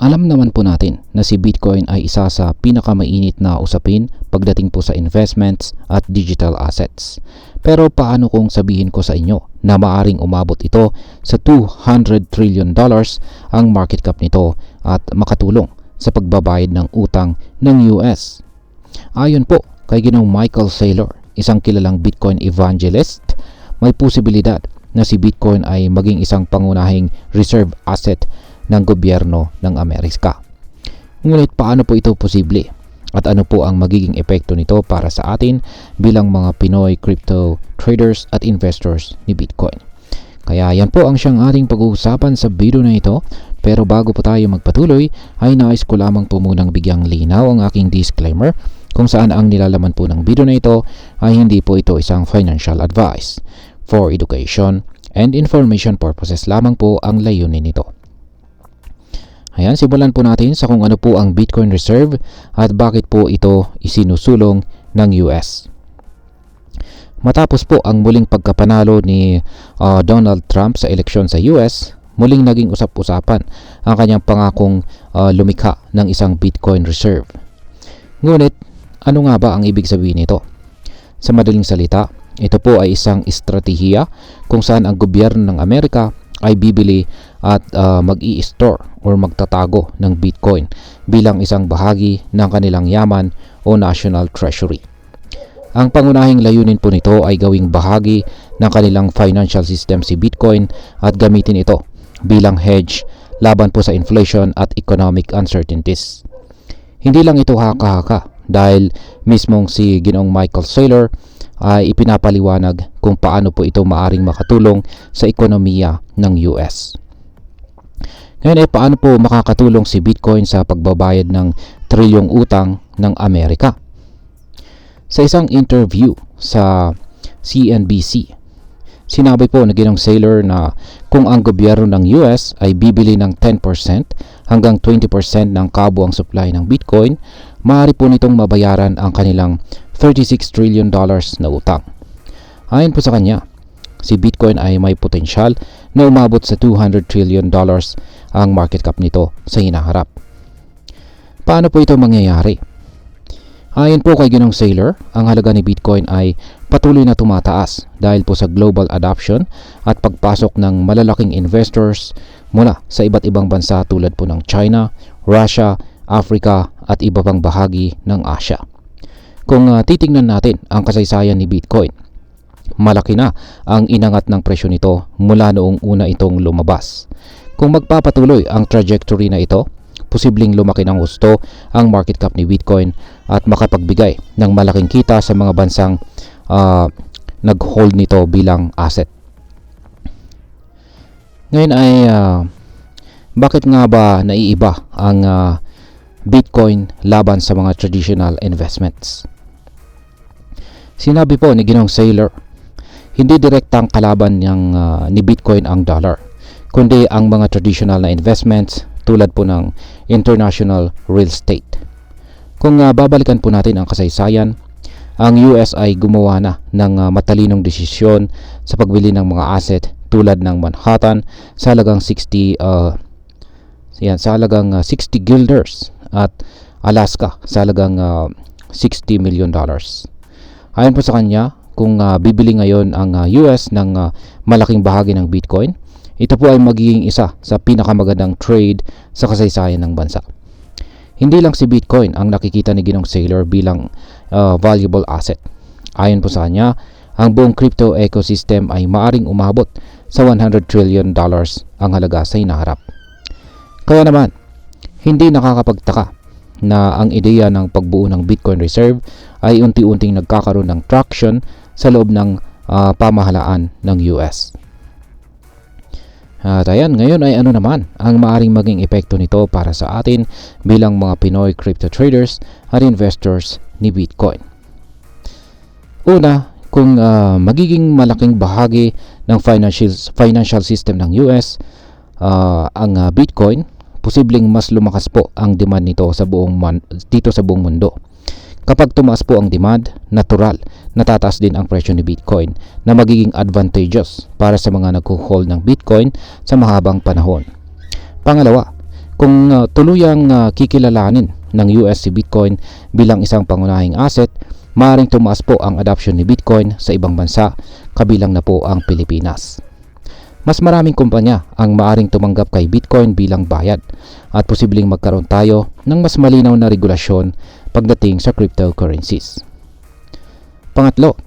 Alam naman po natin na si Bitcoin ay isa sa pinakamainit na usapin pagdating po sa investments at digital assets. Pero paano kung sabihin ko sa inyo na maaring umabot ito sa $200 trillion ang market cap nito at makatulong sa pagbabayad ng utang ng US? Ayon po kay Ginoong Michael Saylor, isang kilalang Bitcoin evangelist, may posibilidad na si Bitcoin ay maging isang pangunahing reserve asset ng gobyerno ng Amerika. Ngunit paano po ito posible? At ano po ang magiging epekto nito para sa atin bilang mga Pinoy crypto traders at investors ni Bitcoin? Kaya yan po ang siyang ating pag-uusapan sa video na ito. Pero bago po tayo magpatuloy ay nais ko lamang po munang bigyang linaw ang aking disclaimer kung saan ang nilalaman po ng video na ito ay hindi po ito isang financial advice. For education and information purposes lamang po ang layunin nito. Ayan, simulan po natin sa kung ano po ang Bitcoin Reserve at bakit po ito isinusulong ng US. Matapos po ang muling pagkapanalo ni Donald Trump sa eleksyon sa US, muling naging usap-usapan ang kanyang pangakong lumikha ng isang Bitcoin Reserve. Ngunit, ano nga ba ang ibig sabihin nito? Sa madaling salita, ito po ay isang estratehiya kung saan ang gobyerno ng Amerika ay bibili at mag-i-store or magtatago ng Bitcoin bilang isang bahagi ng kanilang yaman o national treasury. Ang pangunahing layunin po nito ay gawing bahagi ng kanilang financial system si Bitcoin at gamitin ito bilang hedge laban po sa inflation at economic uncertainties. Hindi lang ito haka-haka dahil mismong si Ginoong Michael Saylor ay ipinapaliwanag kung paano po ito maaring makatulong sa ekonomiya ng US. Ngayon ay paano po makakatulong si Bitcoin sa pagbabayad ng trilyong utang ng Amerika? Sa isang interview sa CNBC, sinabi po na Ginoong Saylor na kung ang gobyerno ng US ay bibili ng 10% hanggang 20% ng kabuang supply ng Bitcoin, maaari po nitong mabayaran ang kanilang $36 trillion na utang. Ayon po sa kanya, si Bitcoin ay may potensyal na umabot sa $200 trillion ang market cap nito sa hinaharap. Paano po ito mangyayari? Ayon po kay Ginoong Saylor, ang halaga ni Bitcoin ay patuloy na tumataas dahil po sa global adoption at pagpasok ng malalaking investors mula sa iba't ibang bansa tulad po ng China, Russia, Africa at iba pang bahagi ng Asia. Kung titingnan natin ang kasaysayan ni Bitcoin, malaki na ang inangat ng presyo nito mula noong una itong lumabas. Kung magpapatuloy ang trajectory na ito, posibleng lumaki ng husto ang market cap ni Bitcoin at makapagbigay ng malaking kita sa mga bansang nag-hold nito bilang asset. Ngayon ay bakit nga ba naiiba ang Bitcoin laban sa mga traditional investments? Sinabi po ni Ginoong Saylor, hindi direktang kalaban ni Bitcoin ang dollar, kundi ang mga traditional na investments tulad po ng international real estate. Kung babalikan po natin ang kasaysayan, ang US ay gumawa na ng matalinong desisyon sa pagbili ng mga asset tulad ng Manhattan sa halagang 60 guilders at Alaska sa halagang $60 million. Ayon po sa kanya, kung bibili ngayon ang US ng malaking bahagi ng Bitcoin, ito po ay magiging isa sa pinakamagandang trade sa kasaysayan ng bansa. Hindi lang si Bitcoin ang nakikita ni Ginoong Saylor bilang valuable asset. Ayon po sa kanya, ang buong crypto ecosystem ay maaring umabot sa $100 trillion ang halaga sa hinaharap. Kaya naman, hindi nakakapagtaka na ang ideya ng pagbuo ng Bitcoin Reserve ay unti-unting nagkakaroon ng traction sa loob ng pamahalaan ng US. At ayan, ngayon ay ano naman ang maaring maging epekto nito para sa atin bilang mga Pinoy crypto traders at investors ni Bitcoin. Una, kung magiging malaking bahagi ng financial system ng US ang Bitcoin, posibleng mas lumakas po ang demand nito sa buong mundo. Kapag tumaas po ang demand, natural, natataas din ang presyo ni Bitcoin na magiging advantageous para sa mga nagho-hold ng Bitcoin sa mahabang panahon. Pangalawa, Kung tuluyang kikilalanin ng US si Bitcoin bilang isang pangunahing asset, maaaring tumaas po ang adoption ni Bitcoin sa ibang bansa, kabilang na po ang Pilipinas. Mas maraming kumpanya ang maaaring tumanggap kay Bitcoin bilang bayad at posibleng magkaroon tayo ng mas malinaw na regulasyon pagdating sa cryptocurrencies. Pangatlo,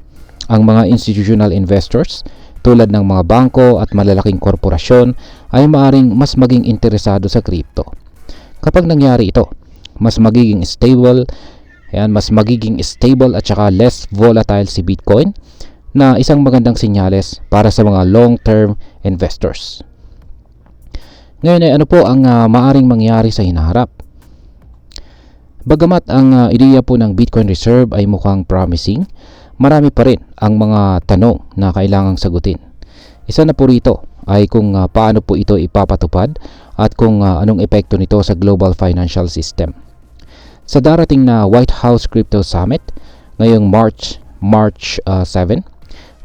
ang mga institutional investors tulad ng mga bangko at malalaking korporasyon ay maaaring mas maging interesado sa crypto. Kapag nangyari ito, mas magiging stable at saka less volatile si Bitcoin, na isang magandang senyales para sa mga long-term investors. Ngayon ay ano po ang maaaring mangyari sa hinaharap? Bagamat ang ideya po ng Bitcoin Reserve ay mukhang promising, marami pa rin ang mga tanong na kailangang sagutin. Isa na po rito ay kung paano po ito ipapatupad at kung anong epekto nito sa global financial system. Sa darating na White House Crypto Summit ngayong March 7,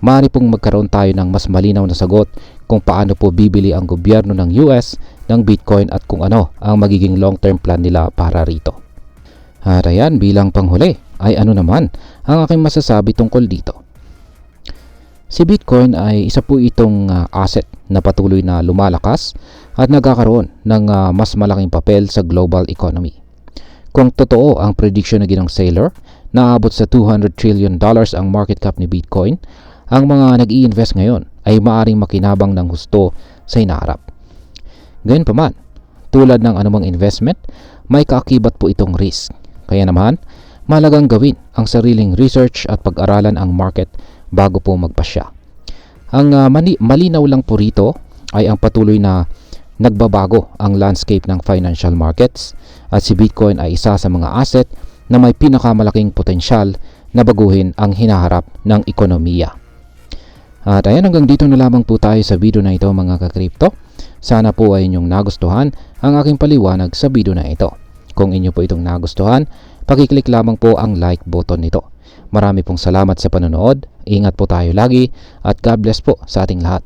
maaari pong magkaroon tayo ng mas malinaw na sagot kung paano po bibili ang gobyerno ng US ng Bitcoin at kung ano ang magiging long-term plan nila para rito. At ayan, bilang panghuli ay ano naman ang aking masasabi tungkol dito. Si Bitcoin ay isa po itong asset na patuloy na lumalakas at nagkakaroon ng mas malaking papel sa global economy. Kung totoo ang prediction na ginang Saylor na aabot sa $200 trillion ang market cap ni Bitcoin, ang mga nag-i-invest ngayon ay maaring makinabang ng husto sa hinaharap. Gayunpaman, tulad ng anumang investment, may kaakibat po itong risk. Kaya naman, mahalagang gawin ang sariling research at pag-aralan ang market bago po magpasya. Ang malinaw lang po rito ay ang patuloy na nagbabago ang landscape ng financial markets at si Bitcoin ay isa sa mga asset na may pinakamalaking potensyal na baguhin ang hinaharap ng ekonomiya. At ayan, hanggang dito na lamang po tayo sa video na ito mga ka-crypto. Sana po ay inyong nagustuhan ang aking paliwanag sa video na ito. Kung inyo po itong nagustuhan, pakiclick lamang po ang like button nito. Marami pong salamat sa panonood, ingat po tayo lagi at God bless po sa ating lahat.